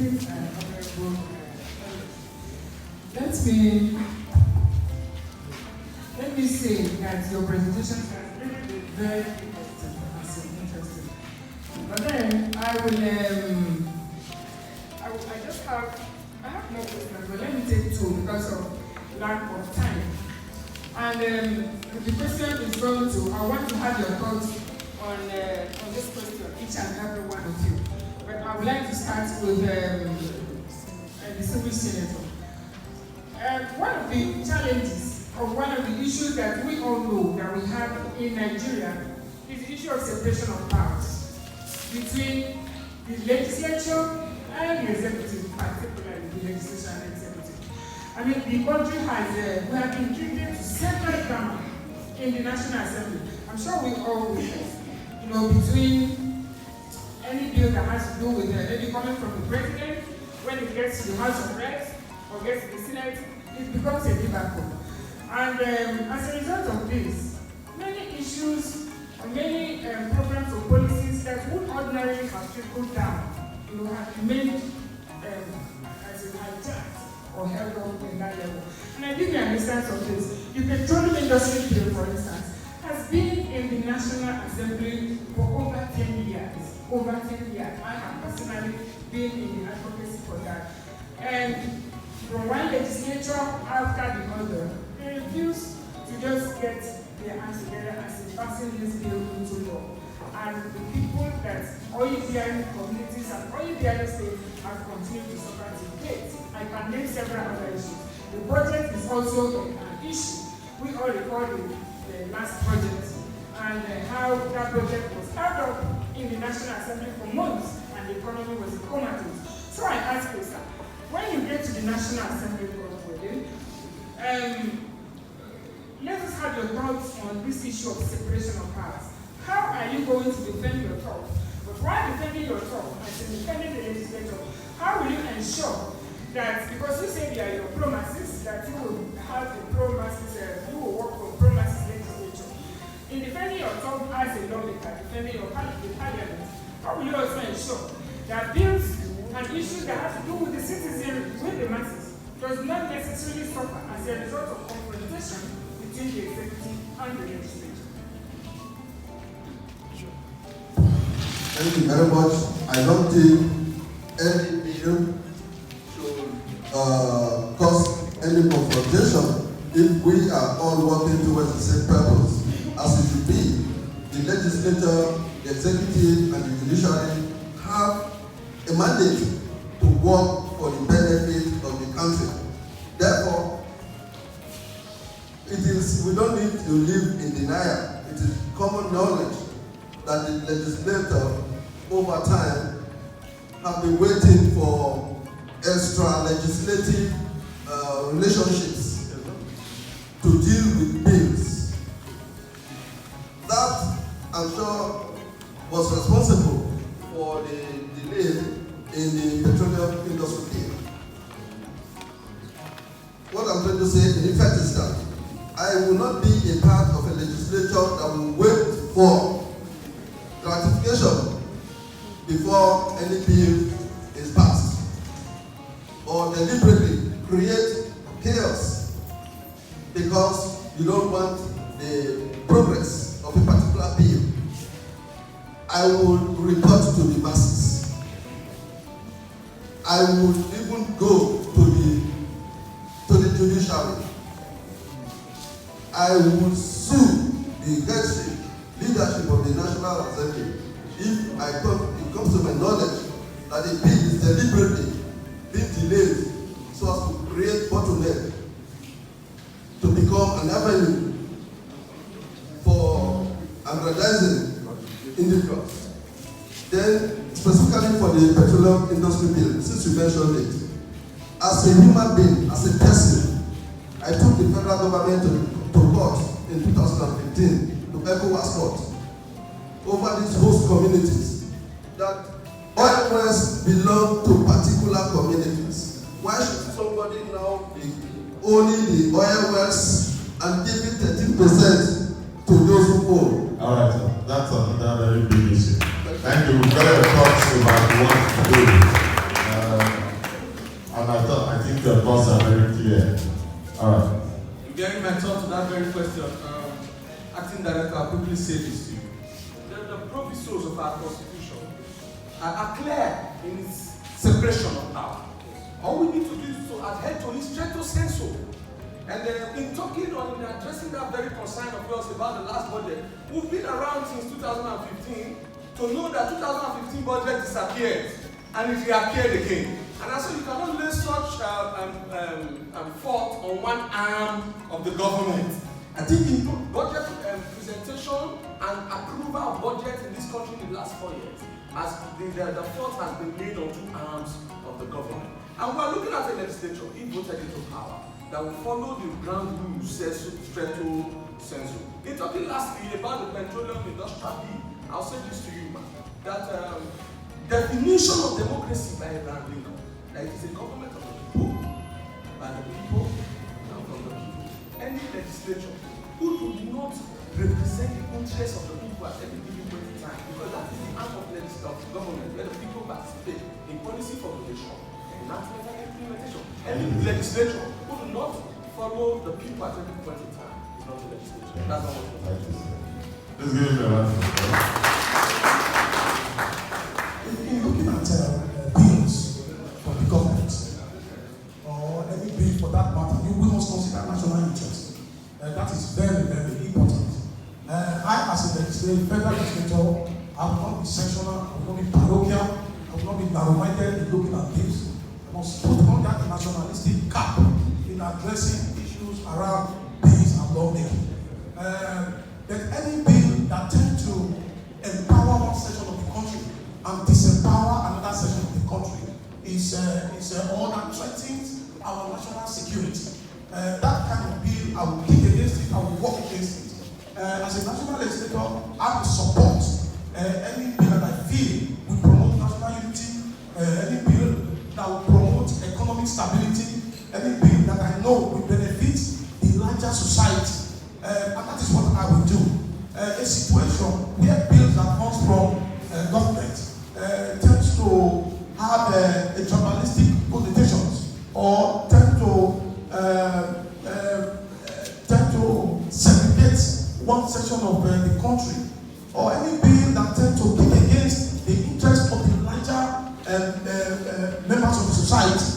esteemed and honorable let me say that your presentation has really been very interesting and interesting. But then I have more questions, but let me take two because of lack of time. And the question is I want to have your thoughts on this question, each and every one of you. But I would like to start with the distinguished senator. One of the challenges or one of the issues that we all know that we have in Nigeria is the issue of separation of powers between the legislature and the executive, particularly the legislature and the executive. I mean, the country we have been treated to separate government in the National Assembly. I'm sure we all know, between any bill that has to do with maybe coming from the president, when it gets to the House of Reps or gets to the Senate, it becomes a debacle. And as a result of this, many issues or many programs or policies that would ordinarily have trickled down, have remained as a hijacked or held up in that level. And I give you an instance of this. The petroleum industry bill, for instance, has been in the National Assembly for over 10 years. Over 10 years. I have personally been in the advocacy for that. And from one legislature after the other, they refuse to just get their hands together and say, passing this bill into law. And the people that oil-bearing communities and oil-bearing states have continued to suffer to date. I can name several other issues. The budget is also an issue. We all recall the last budget and how that project was held up in the National Assembly for months and the economy was comatose. So I ask you, sir, when you get to the National Assembly, let us have your thoughts on this issue of separation of powers. How are you going to defend your thought? But while defending your thought and defending the legislature, how will you ensure that, because you say they are your promises, that you will have the promises, you will work for promises legislature. In defending your thought as a lawmaker, defending your parliament, how will you also ensure that bills and issues that have to do with the citizen, with the masses, does not necessarily suffer as a result of confrontation between the executive and the legislature? Thank you very much. I don't think any bill should cause any confrontation if we are all working towards the same purpose, as it should be. The legislature, the executive, and the judiciary have a mandate to work for the benefit of the country. Therefore, we don't need to live in denial. It is common knowledge that the legislature over time have been waiting for extra legislative relationships to deal with bills. That, I'm sure, was responsible for the delay in the petroleum industry bill. What I'm trying to say, in effect, is that I will not be a part of a legislature that will wait for ratification before any bill is passed, or deliberately create chaos because you don't want the progress of a particular bill. I will report to the masses. I would even go to the judiciary. I will sue the leadership of the National Assembly if it comes to my knowledge that the bill is deliberately being delayed so as to create bottleneck to become an avenue for aggrandizing individuals. Then, specifically for the petroleum industry bill, since you mentioned it, as a human being, as a person, I took the federal government to court in 2015, to ECOWAS court, over these host communities, that oil wells belong to particular communities. Why should somebody now be owning the oil wells and giving 13% to those who own? All right, sir. That's another very big issue. Thank you. We've got to talk about what to do. that very question, Acting Director, I'll quickly say this to you. The provisos of our Constitution are clear in its separation of power. All we need to do is to adhere to it stricto sensu. And in talking or in addressing that very concern of yours about the last budget, we've been around since 2015 to know that 2015 budget disappeared and it reappeared again. And so you cannot lay such fault on one arm of the government. I think in budget presentation and approval of budget in this country in the last 4 years, as the fault has been made on two arms of the government. And we're looking at a legislature, if voted into power, that will follow the ground rules stricto sensu. In talking lastly about the petroleum industrial bill, I'll say this to you, man, that definition of democracy by Abraham Lincoln, that it is a government of the people, by the people, and from the people. Any legislature who do not represent the interests of the people at any given point in time, because that is the arm of government where the people participate in policy formulation, enactment and implementation. Any legislature who do not follow the people at any point in time is not a legislature. That's not what we're Let's give him a round of applause. In looking at bills from the government, or any bill for that matter, we must consider national interest. That is very, very important. I, as a legislator, federal legislator, I will not be sectional, I will not be parochial, I will not be narrow-minded in looking at this. I must put on that nationalistic cap in addressing issues around bills and lawmaking. That any bill that tends to empower one section of the country and disempower another section of the country is all that threatens our national security. That kind of bill, I will kick against it, I will work against it. As a national legislator, I will support any bill that I feel will promote national unity, any bill that will promote economic stability, any bill that I know will benefit the larger society. And that is what I will do. A situation where bills that comes from government tends to have a tribalistic connotations or tend to segregate one section of the country, or any bill that tends to kick against the interest of the larger members of the society,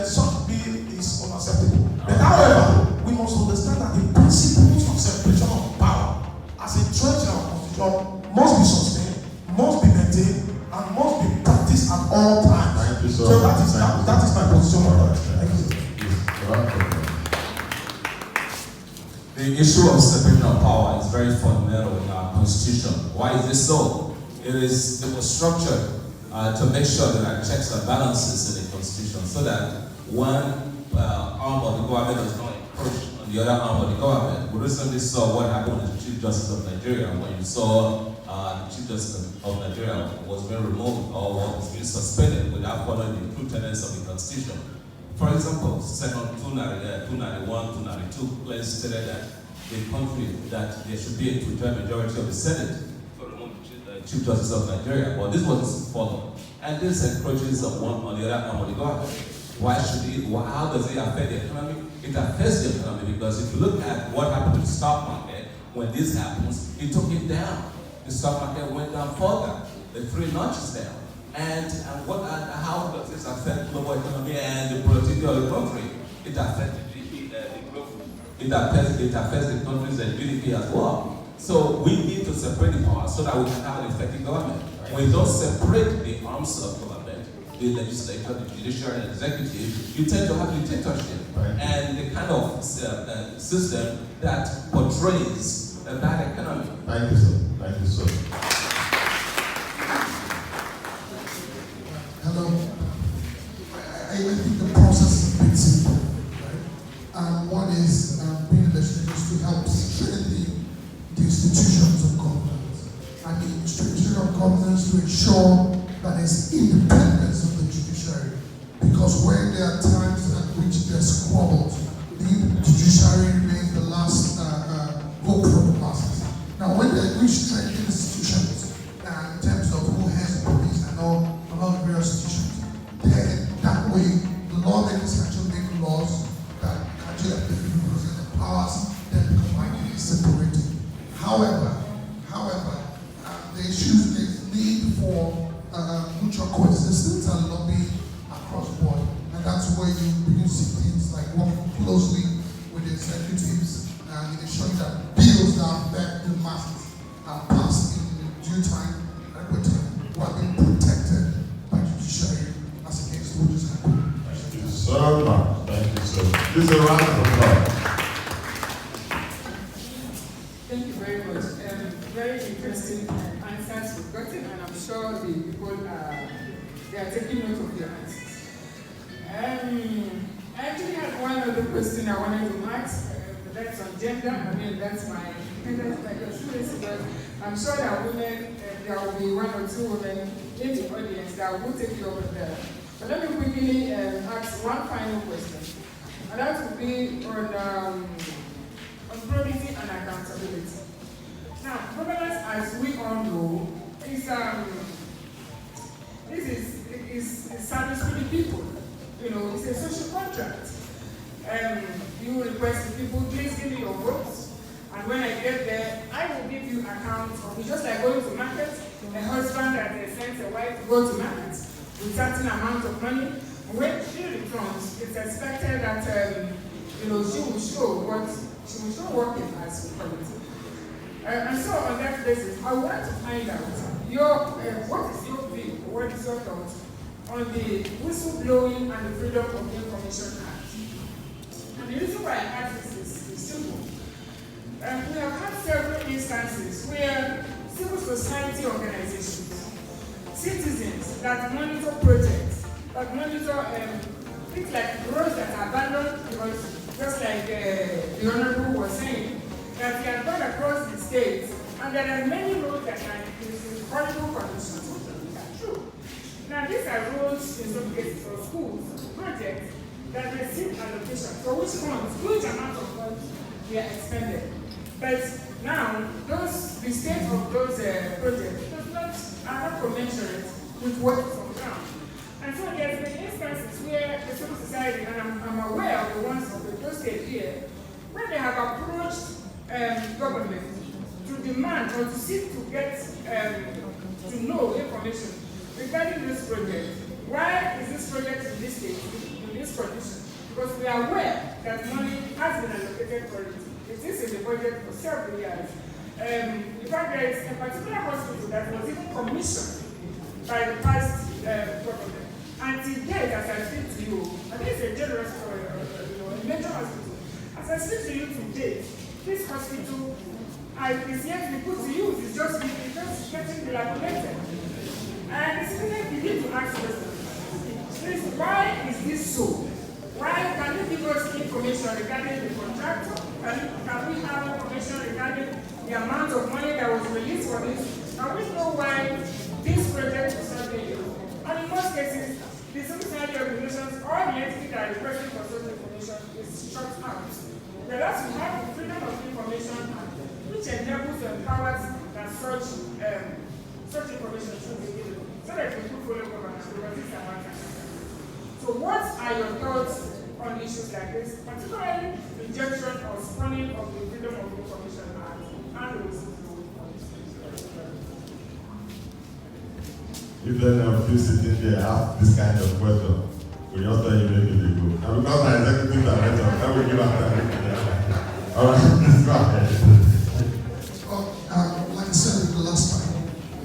such bill is unacceptable. But however, we must understand that the principles of separation of power as a treasure of constitution must be sustained, must be maintained, and must be practiced at all times. Thank you, sir. So that is my position on that. Thank you. The issue of separation of power is very fundamental in our constitution. Why is this so? It was structured to make sure that there are checks and balances in the constitution, so that one arm of the government does not encroach on the other arm of the government. We recently saw what happened with the Chief Justice of Nigeria when you saw the Chief Justice of Nigeria was being removed or was being suspended without following the true tenets of the constitution. For example, Section 291, 292 clearly stated that the country that there should be a two-third majority of the Senate to remove the Chief Justice of Nigeria, but this wasn't followed. And this encroaches on the other arm of the government. Why should it? How does it affect the economy? It affects the economy because if you look at what happened to the stock market when this happens, it took it down. The stock market went down further, the 3 notches down. And how does this affect global economy and the productivity of the country? It affects the growth. It affects the country's GDP as well. So we need to separate the power so that we can have an effective government. When you don't separate the arms of government, the legislature, the judiciary, and executive, you tend to have dictatorship and the kind of system that portrays a bad economy. Thank you, sir. Thank you, sir. Hello. I think the process is a bit simple, right? One is being legislators to help strengthen the institutions of governance and the institution of governance to ensure that there's independence of the judiciary. Because when there are times at which there's squabbles, the judiciary remains the last hope for the masses. Now, when we strengthen institutions in terms of who has police and all the various institutions, then that way the lawmakers actually make laws that actually represent the powers, then issues, there's need for mutual coexistence and lobbying across the board. And that's where you begin to see things like working closely with the executives and ensuring that bills that affect the masses are passed in due time, adequate time, while being protected by judiciary as against what just happened. Thank you so much. Thank you so much. This is a round of applause. Thank you very much. Very interesting answers we've gotten, and I'm sure the people they are taking note of your answers. I actually had one other question I wanted to ask. That's on gender. I mean, that's my students, but I'm sure that women, there will be one or two women in the audience that will take you over there. But let me quickly ask one final question, and that would be on probity and accountability. Now, governance, as we all know, is service to the people. You know, it's a social contract. You request the people, please give me your votes, and when I get there, I will give you account of it. Just like going to market, a husband that sends a wife to go to market with certain amount of money. When she returns, it's expected that she will show working as we call it. And so on that basis, I want to find out what is your view, what is your thought on the whistleblowing and the Freedom of Information Act. And the reason why I ask this is simple. We have had several instances where civil society organizations, citizens that monitor projects, that monitor things like roads that are abandoned, because just like the Honorable was saying, that we have gone across the states, and there are many roads that are in horrible conditions, which are true. Now, these are roads, in some cases, for schools, projects that receive allocation, for which funds, huge amount of funds, were expended. But now, the state of those projects are not commensurate with what is on ground. And so there's been instances where the civil society, and I'm aware of the ones of the state here, where they have approached government to demand or to seek to get to know information regarding this project. Why is this project in this state, in this condition? Because we are aware that money has been allocated for it. It is in the budget for several years. In fact, there is a particular hospital that was even commissioned by the past government. Until date, as I speak to you, and this is a generous story, a major hospital. As I speak to you today, this hospital is yet to be put to use. It's just getting dilapidated. And the citizen begin to ask questions. Please, why is this so? Why can you give us information regarding the contractor? Can we have information regarding the amount of money that was released for this? Can we know why this project was not being used? And in most cases, the civil society organizations or the entity that are requesting for such information is shut out. Whereas we have the Freedom of Information Act, which enables and empowers that such information should be given, so that we could follow governance, because this is a matter. So what are your thoughts on issues like this, particularly rejection or spawning of the Freedom of Information Act and the whistleblowing policy? If any of you sitting there ask this kind of question, we just tell you maybe they go. And because my executive director, I will give up time. All right, let's go ahead. Like I said the last time,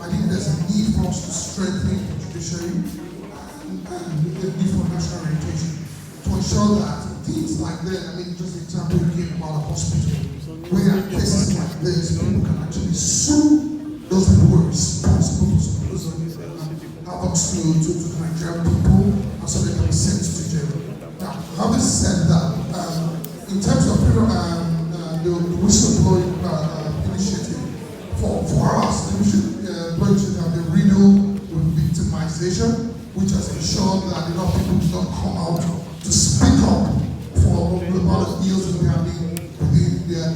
I think there's a need for us to strengthen the judiciary and the need for national orientation to ensure that things like that, I mean, just the example you gave about a hospital, where there are cases like this, people can actually sue those people who are responsible for those happens to the Nigerian people, and so they can be sent to jail. Now, having said that, in terms of the whistleblowing initiative, for us, we should going to have the riddle with victimization, which has ensured that enough people do not come out to speak up for the amount of ills that they have within their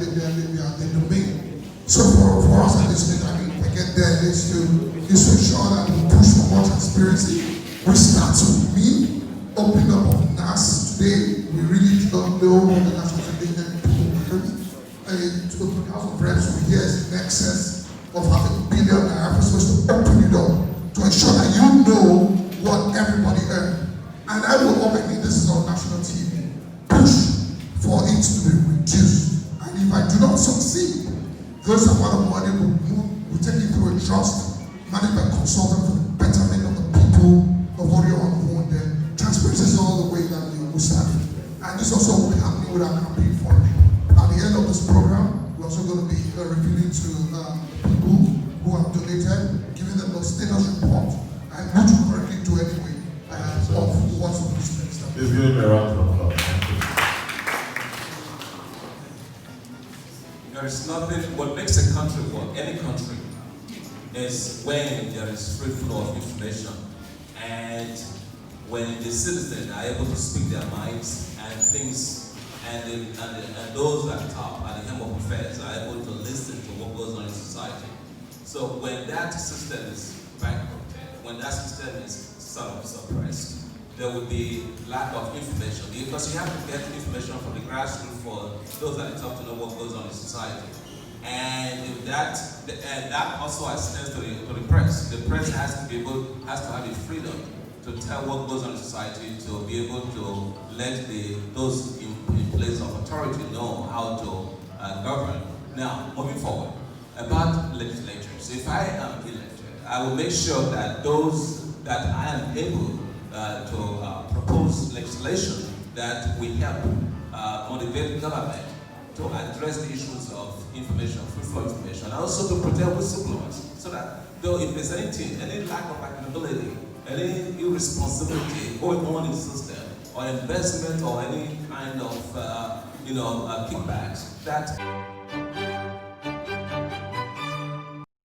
domain. So for us at this stage, I mean, to get there is to ensure that we push for more transparency. We start with me, opening up of NAS today. We really don't know what the national security people heard. To the House of Reps, we hear is in excess of $500 billion. open it up to ensure that you know what everybody earned. And I will openly, this is on national TV, push for it to be reduced. And if I do not succeed, those amount of money will take it through a trust managed by consultant for the betterment of the people of what you're on board there. Transparency is all the way that we start. And this also will be happening with our campaign funding. At the end of this program, we're also going to be revealing to the people who have donated, giving them the status report and what you currently do anyway of what's on this next. Please give me a round of applause. There is nothing, what makes a country work, any country, is when there is free flow of information and when the citizens are able to speak their minds and things, and those at the top, at the helm of affairs, are able to listen to what goes on in society. So when that system is bankrupted, when that system is sort of suppressed, there will be lack of information, because you have to get information from the grassroots for those at the top to know what goes on in society. And if that also extends to the press. The press has to have the freedom to tell what goes on in society, to be able to let those in place of authority know how to govern. Now, moving forward, about legislatures. If I am elected, I will make sure that those that I am able to propose legislation that will help motivate government to address the issues of information, free flow information, and also to protect whistleblowers, so that though if there's anything, any lack of accountability, any irresponsibility going on in the system, or investment, or any kind of kickbacks, that